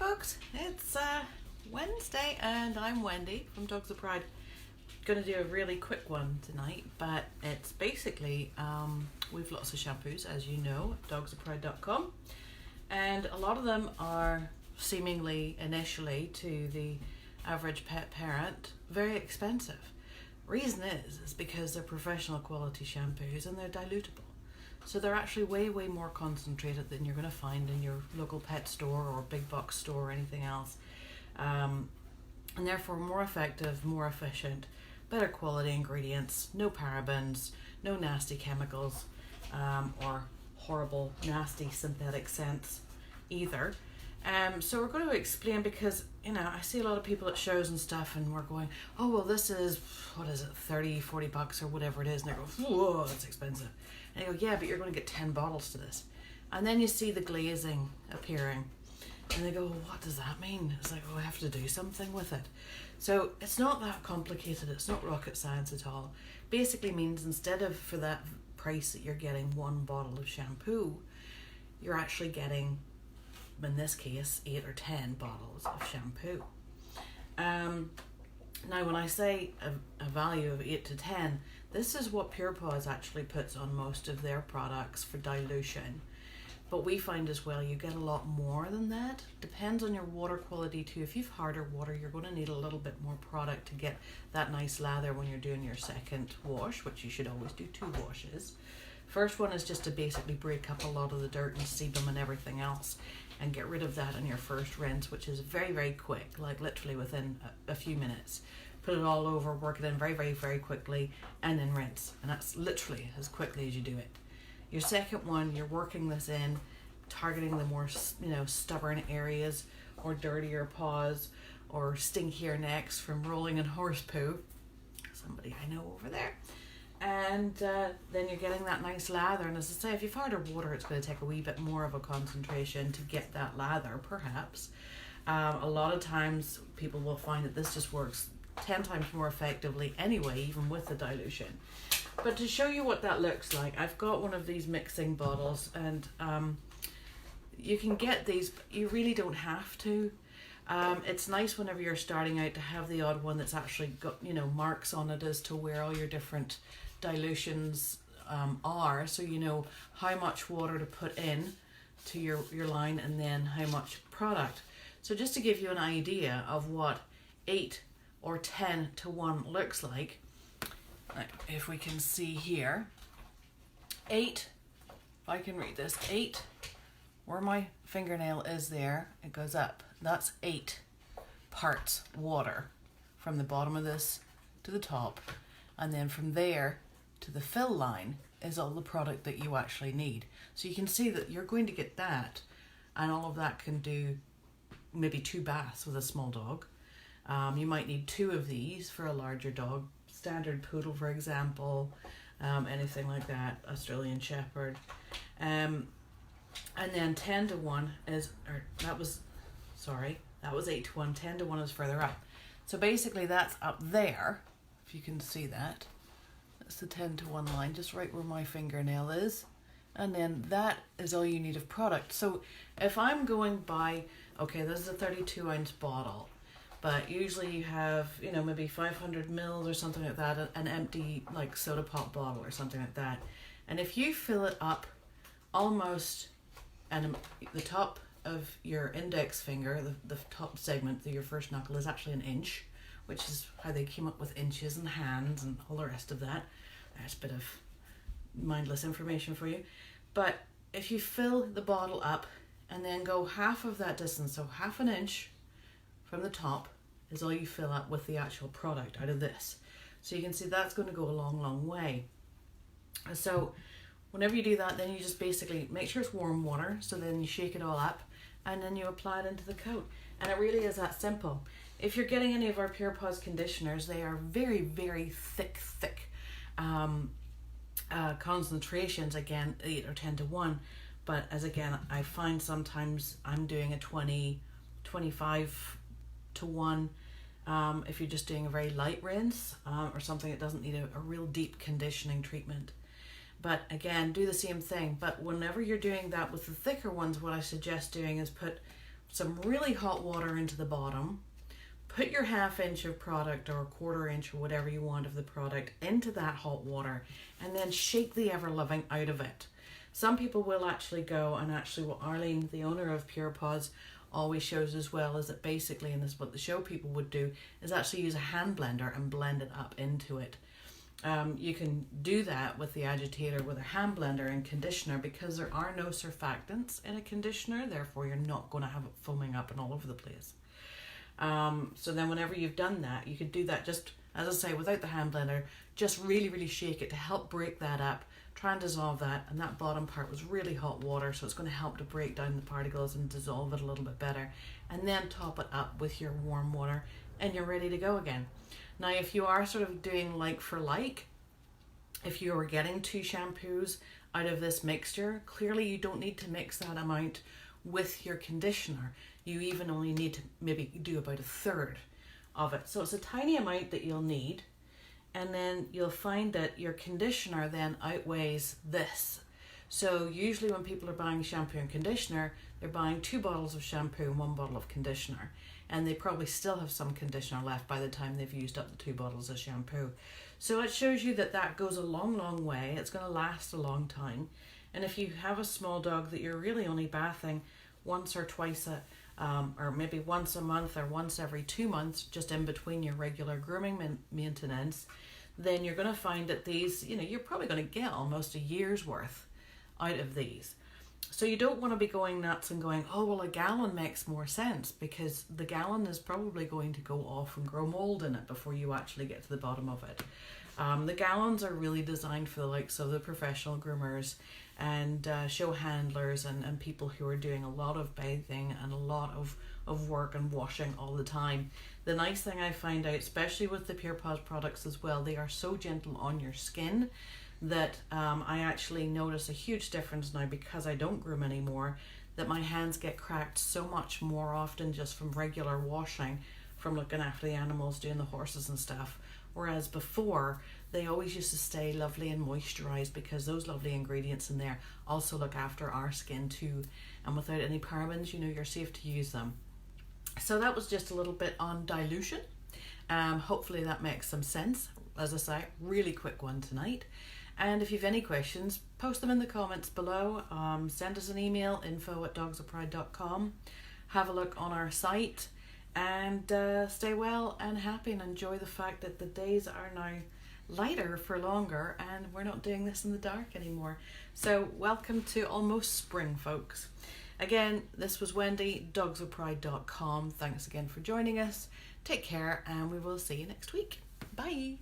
folks, it's Wednesday and I'm Wendy from Dogs of Pride. Going to do a really quick one tonight, but it's basically, we've lots of shampoos as you know at dogsofpride.com, and a lot of them are seemingly initially to the average pet parent very expensive. Reason is because they're professional quality shampoos and they're dilutable. So they're actually way more concentrated than you're going to find in your local pet store or big box store or anything else. And therefore more effective, more efficient, better quality ingredients, no parabens, no nasty chemicals, or horrible, nasty synthetic scents either. So we're going to explain, because I see a lot of people at shows and stuff and we're going, oh well, this is, what is it, 30-40 bucks or whatever it is, and they go, whoa, that's expensive. And I go, yeah, but you're going to get 10 bottles to this. And then you see the glazing appearing and they go, well, what does that mean? It's like, oh, I have to do something with it. So it's not that complicated, it's not rocket science at all. Basically means instead of, for that price that you're getting one bottle of shampoo, you're actually getting, in this case, 8 or 10 bottles of shampoo. Now when I say a value of 8 to 10, this is what Pure Paws actually puts on most of their products for dilution. But we find as well you get a lot more than that. Depends on your water quality too. If you've harder water, you're going to need a little bit more product to get that nice lather when you're doing your second wash, which you should always do 2 washes. First one is just to basically break up a lot of the dirt and sebum and everything else and get rid of that in your first rinse, which is very quick, like literally within a few minutes. Put it all over, work it in very quickly, and then rinse. And that's literally as quickly as you do it. Your second one, you're working this in, targeting the more stubborn areas or dirtier paws or stinkier necks from rolling in horse poo. Somebody I know over there. And then you're getting that nice lather. And as I say, if you've harder water, it's going to take a wee bit more of a concentration to get that lather, perhaps. A lot of times people will find that this just works 10 times more effectively anyway, even with the dilution. But to show you what that looks like, I've got one of these mixing bottles, and you can get these, but you really don't have to. It's nice whenever you're starting out to have the odd one that's actually got marks on it as to where all your different dilutions are, so you know how much water to put in to your line and then how much product. So just to give you an idea of what 8 or 10 to 1 looks like, if we can see here, 8, if I can read this, 8, where my fingernail is there, it goes up. That's 8 parts water from the bottom of this to the top, and then from there to the fill line is all the product that you actually need. So you can see that you're going to get that, and all of that can do maybe 2 baths with a small dog. You might need 2 of these for a larger dog, standard poodle for example, anything like that, Australian Shepherd. And then 10 to 1 is, that was 8 to 1, 10 to 1 is further up. So basically that's up there, if you can see that. That's the 10 to 1 line, just right where my fingernail is. And then that is all you need of product. So if I'm going by, okay, this is a 32 ounce bottle, but usually you have, maybe 500 mils or something like that, an empty like soda pop bottle or something like that. And if you fill it up almost, and the top of your index finger, the top segment of your first knuckle is actually an inch, which is how they came up with inches and hands and all the rest of that. There's a bit of mindless information for you. But if you fill the bottle up and then go half of that distance, so half an inch from the top is all you fill up with the actual product out of this. So you can see that's going to go a long way. So whenever you do that, then you just basically make sure it's warm water, so then you shake it all up and then you apply it into the coat. And it really is that simple. If you're getting any of our Pure Paws conditioners, they are very thick concentrations, again 8 or 10 to 1, but as again I find sometimes I'm doing a 20-25 to 1 if you're just doing a very light rinse or something that doesn't need a real deep conditioning treatment. But again, do the same thing, but whenever you're doing that with the thicker ones, what I suggest doing is put some really hot water into the bottom, put your 1/2 inch of product or 1/4 inch or whatever you want of the product into that hot water, and then shake the ever-loving out of it. Some people will actually go, and actually what Arlene, the owner of Pure Paws, always shows as well, is that basically, and this is what the show people would do, is actually use a hand blender and blend it up into it. You can do that with the agitator, with a hand blender and conditioner, because there are no surfactants in a conditioner, therefore you're not going to have it foaming up and all over the place. So then whenever you've done that, you could do that just, as I say, without the hand blender, just really, really shake it to help break that up, try and dissolve that, and that bottom part was really hot water, so it's going to help to break down the particles and dissolve it a little bit better, and then top it up with your warm water, and you're ready to go again. Now, if you are sort of doing like for like, if you are getting 2 shampoos out of this mixture, clearly you don't need to mix that amount with your conditioner. You even only need to maybe do about 1/3 of it. So it's a tiny amount that you'll need, and then you'll find that your conditioner then outweighs this. So usually when people are buying shampoo and conditioner, they're buying 2 bottles of shampoo and 1 bottle of conditioner, and they probably still have some conditioner left by the time they've used up the 2 bottles of shampoo. So it shows you that that goes a long, long way. It's going to last a long time. And if you have a small dog that you're really only bathing once or twice or maybe once a month or once every 2 months, just in between your regular grooming maintenance, then you're going to find that these, you're probably going to get almost a year's worth out of these. So you don't want to be going nuts and going, oh, well, a gallon makes more sense, because the gallon is probably going to go off and grow mold in it before you actually get to the bottom of it. The gallons are really designed for the likes of the professional groomers and show handlers and people who are doing a lot of bathing and a lot of work and washing all the time. The nice thing I find out, especially with the Pure Paws products as well, they are so gentle on your skin that I actually notice a huge difference now, because I don't groom anymore, that my hands get cracked so much more often just from regular washing, from looking after the animals, doing the horses and stuff. Whereas before, they always used to stay lovely and moisturized, because those lovely ingredients in there also look after our skin too. And without any parabens, you're safe to use them. So that was just a little bit on dilution. Hopefully that makes some sense. As I say, really quick one tonight. And if you've any questions, post them in the comments below. Send us an email, info@dogsofpride.com. Have a look on our site, and stay well and happy, and enjoy the fact that the days are now lighter for longer, and we're not doing this in the dark anymore. So welcome to almost spring, folks. Again, this was Wendy, dogsofpride.com. Thanks again for joining us. Take care, and we will see you next week. Bye.